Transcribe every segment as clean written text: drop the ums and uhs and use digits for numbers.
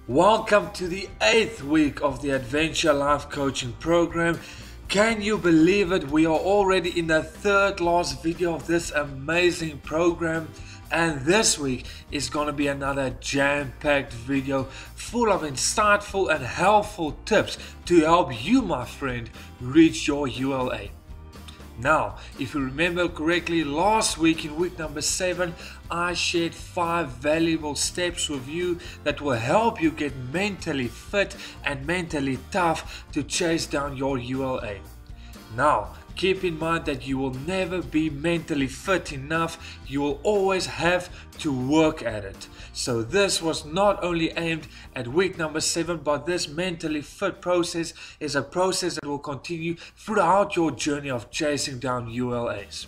Welcome to the 8th week of the Adventure Life Coaching Program. Can you believe it? We are already in the third last video of this amazing program, and this week is going to be another jam-packed video full of insightful and helpful tips to help you, my friend, reach your ULA. Now, if you remember correctly, last week in week number 7, I shared 5 valuable steps with you that will help you get mentally fit and mentally tough to chase down your ULA. Now, keep in mind that you will never be mentally fit enough, you will always have to work at it. So this was not only aimed at week number 7, but this mentally fit process is a process that will continue throughout your journey of chasing down ULAs.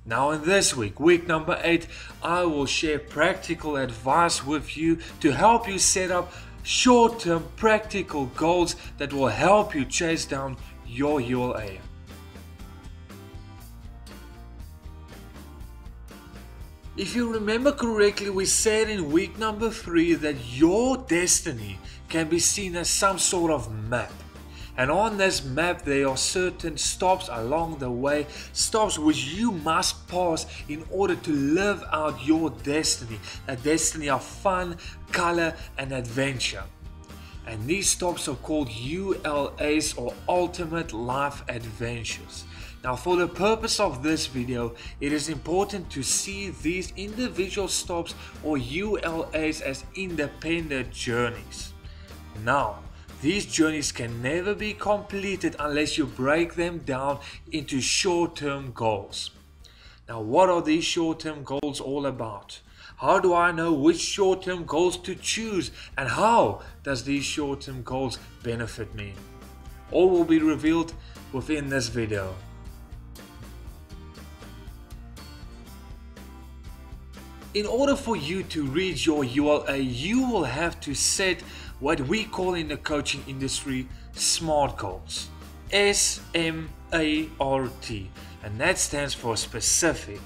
Now in this week, week number 8, I will share practical advice with you to help you set up short-term practical goals that will help you chase down your ULA. If you remember correctly, we said in week number 3 that your destiny can be seen as some sort of map. And on this map there are certain stops along the way, stops which you must pass in order to live out your destiny, a destiny of fun, color and adventure. And these stops are called ULAs, or Ultimate Life Adventures. Now, for the purpose of this video, it is important to see these individual stops or ULAs as independent journeys. Now, these journeys can never be completed unless you break them down into short-term goals. Now, what are these short-term goals all about? How do I know which short-term goals to choose, and how does these short-term goals benefit me? All will be revealed within this video. In order for you to reach your ULA, you will have to set what we call in the coaching industry SMART goals. S.M.A.R.T. And that stands for specific,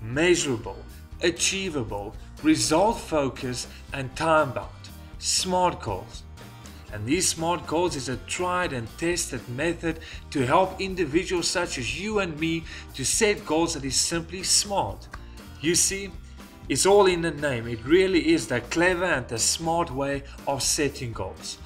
measurable, achievable, result focused and time bound. SMART goals. And these SMART goals is a tried and tested method to help individuals such as you and me to set goals that is simply smart. You see, it's all in the name. It really is the clever and the smart way of setting goals.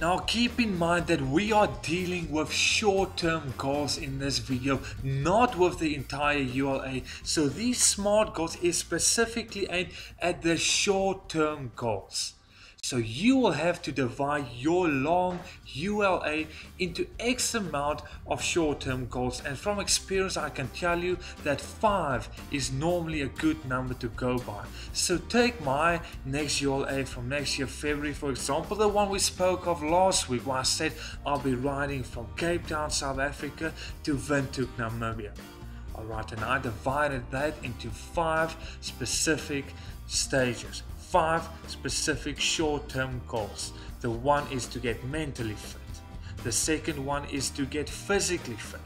Now keep in mind that we are dealing with short-term goals in this video, not with the entire ULA. So these SMART goals is specifically aimed at the short-term goals. So you will have to divide your long ULA into X amount of short-term goals, and from experience I can tell you that 5 is normally a good number to go by. So take my next ULA from next year February, for example, the one we spoke of last week, where I said I'll be riding from Cape Town, South Africa to Windhoek, Namibia. Alright, and I divided that into 5 specific stages. 5 specific short-term goals. The one is to get mentally fit. The second one is to get physically fit.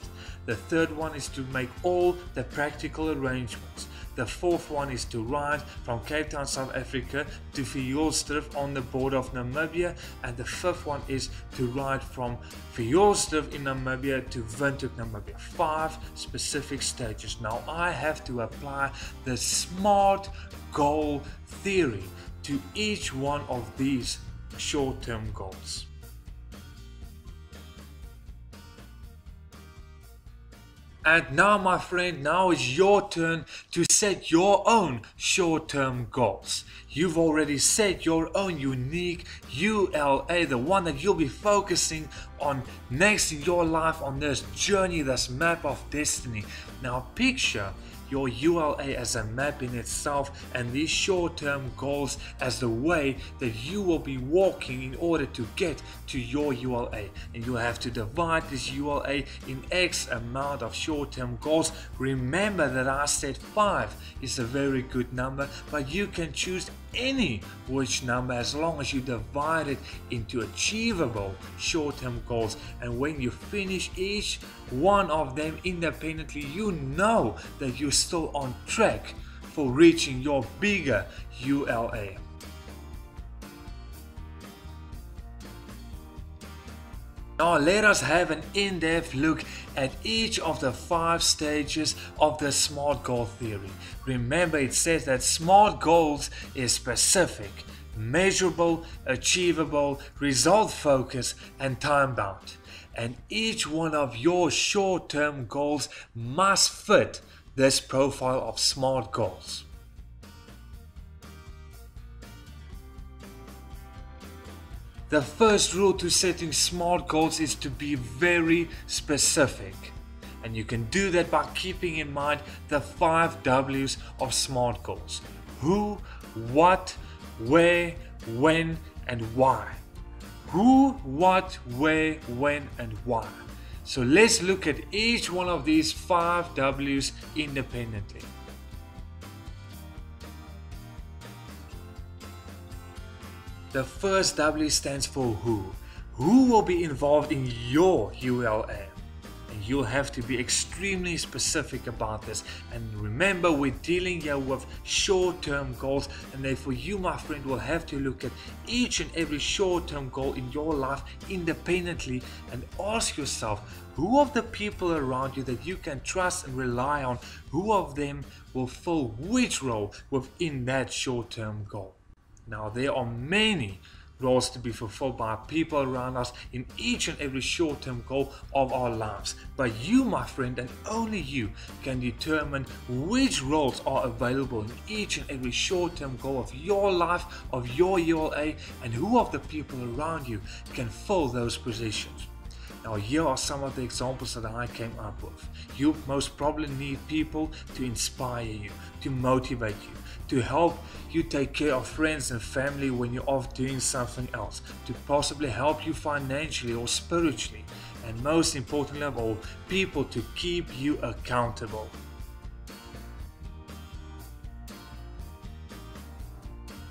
The third one is to make all the practical arrangements. The fourth one is to ride from Cape Town, South Africa to Fjordstrip on the border of Namibia. And the fifth one is to ride from Fjordstrip in Namibia to Windhoek, Namibia. 5 specific stages. Now I have to apply the SMART goal theory to each one of these short-term goals. And now, my friend, now is your turn to set your own short-term goals. You've already set your own unique ULA, the one that you'll be focusing on next in your life on this journey, this map of destiny. Now picture your ULA as a map in itself, and these short-term goals as the way that you will be walking in order to get to your ULA. And you have to divide this ULA in X amount of short-term goals. Remember that I said 5 is a very good number, but you can choose any which number as long as you divide it into achievable short-term goals. And when you finish each one of them independently, you know that you're still on track for reaching your bigger ULA. Now let us have an in-depth look at each of the 5 stages of the SMART goal theory. Remember, it says that SMART goals is specific, measurable, achievable, result-focused, and time-bound. And each one of your short-term goals must fit this profile of SMART goals. The first rule to setting SMART goals is to be very specific. And you can do that by keeping in mind the 5 W's of SMART goals. Who, what, where, when, and why. Who, what, where, when, and why. So let's look at each one of these 5 W's independently. The first W stands for who. Who will be involved in your ULA? And you'll have to be extremely specific about this. And remember, we're dealing here with short-term goals, and therefore you, my friend, will have to look at each and every short-term goal in your life independently and ask yourself, who of the people around you that you can trust and rely on, who of them will fill which role within that short-term goal? Now, there are many roles to be fulfilled by people around us in each and every short-term goal of our lives. But you, my friend, and only you can determine which roles are available in each and every short-term goal of your life, of your ULA, and who of the people around you can fill those positions. Now, here are some of the examples that I came up with. You most probably need people to inspire you, to motivate you, to help you take care of friends and family when you're off doing something else, to possibly help you financially or spiritually, and most importantly of all, people to keep you accountable.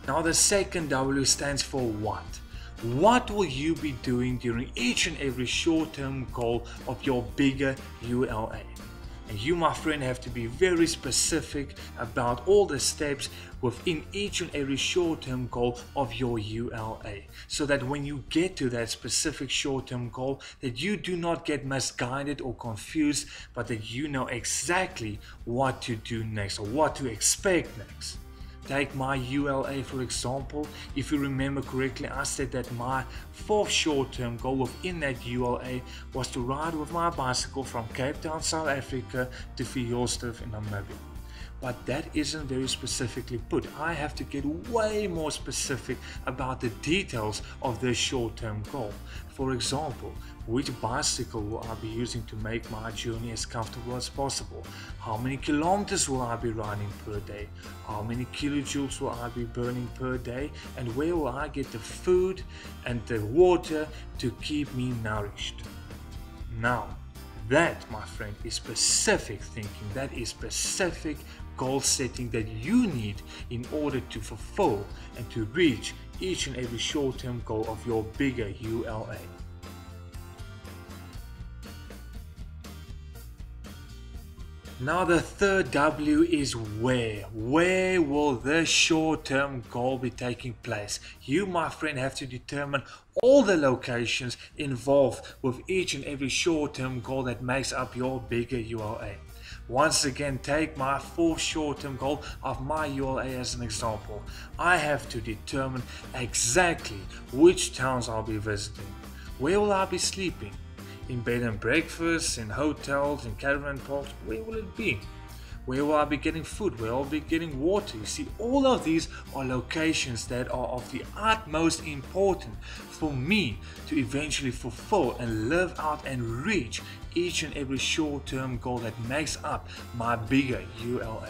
Now, the second W stands for what. What will you be doing during each and every short-term goal of your bigger ULA? And you, my friend, have to be very specific about all the steps within each and every short-term goal of your ULA, so that when you get to that specific short-term goal, that you do not get misguided or confused, but that you know exactly what to do next or what to expect next. Take my ULA for example. If you remember correctly, I said that my 4th short-term goal within that ULA was to ride with my bicycle from Cape Town, South Africa to Fjordstad in Namibia. But that isn't very specifically put. I have to get way more specific about the details of this short-term goal. For example, which bicycle will I be using to make my journey as comfortable as possible? How many kilometers will I be riding per day? How many kilojoules will I be burning per day? And where will I get the food and the water to keep me nourished? Now, that, my friend, is specific thinking. That is specific goal setting that you need in order to fulfill and to reach each and every short-term goal of your bigger ULA. Now the third W is where. Where will this short-term goal be taking place? You, my friend, have to determine all the locations involved with each and every short-term goal that makes up your bigger ULA. Once again, take my 4th short-term goal of my ULA as an example. I have to determine exactly which towns I'll be visiting. Where will I be sleeping? In bed and breakfast, in hotels, in caravan parks, where will it be? Where will I be getting food? Where will I be getting water? You see, all of these are locations that are of the utmost importance for me to eventually fulfill and live out and reach each and every short-term goal that makes up my bigger ULA.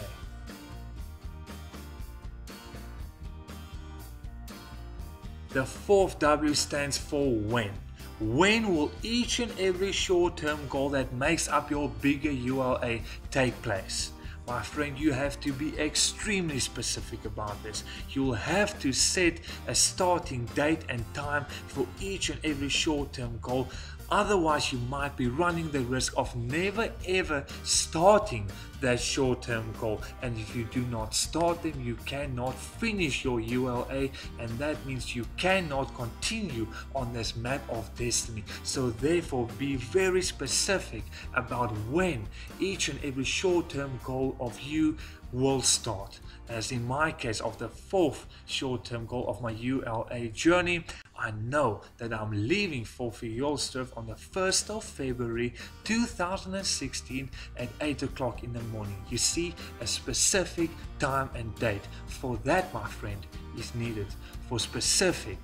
The 4th W stands for when. When will each and every short-term goal that makes up your bigger ULA take place? My friend, you have to be extremely specific about this. You'll have to set a starting date and time for each and every short-term goal. Otherwise, you might be running the risk of never ever starting that short-term goal. And if you do not start them, you cannot finish your ULA, and that means you cannot continue on this map of destiny. So therefore, be very specific about when each and every short-term goal of you will start. As in my case of the 4th short-term goal of my ULA journey, I know that I'm leaving for Fjolstrup on the 1st of February 2016 at 8 o'clock in the morning. You see, a specific time and date for that, my friend, is needed for specific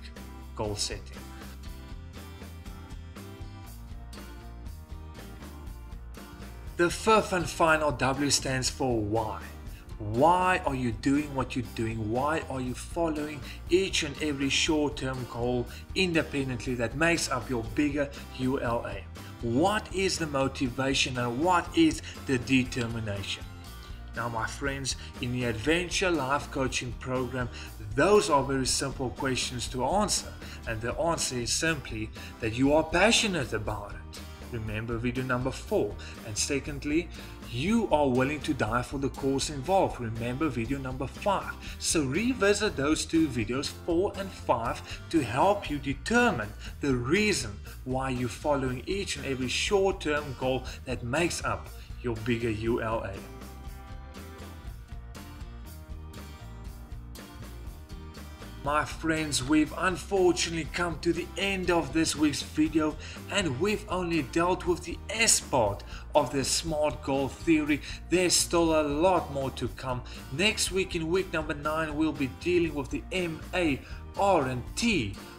goal setting. The 5th and final W stands for why. Why are you doing what you're doing? Why are you following each and every short-term goal independently that makes up your bigger ULA? What is the motivation and what is the determination? Now, my friends, in the Adventure Life Coaching Program, those are very simple questions to answer, and the answer is simply that you are passionate about it. Remember video number 4. And secondly, you are willing to die for the cause involved. Remember video number 5. So revisit those 2 videos 4 and 5 to help you determine the reason why you're following each and every short-term goal that makes up your bigger ULA. My friends, we've unfortunately come to the end of this week's video, and we've only dealt with the S part of the SMART goal theory. There's still a lot more to come. Next week, in week number 9, we'll be dealing with the M-A-R-T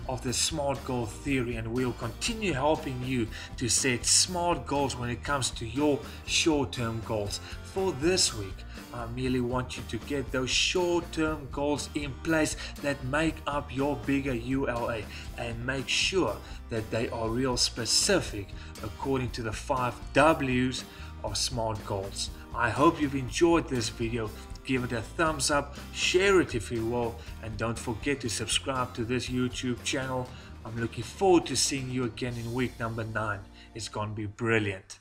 of the SMART goal theory, and we'll continue helping you to set SMART goals when it comes to your short-term goals. For this week, I merely want you to get those short-term goals in place that make up your bigger ULA, and make sure that they are real specific according to the 5 W's of SMART goals. I hope you've enjoyed this video. Give it a thumbs up, share it if you will, and don't forget to subscribe to this YouTube channel. I'm looking forward to seeing you again in week number 9. It's gonna be brilliant.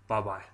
Bye bye.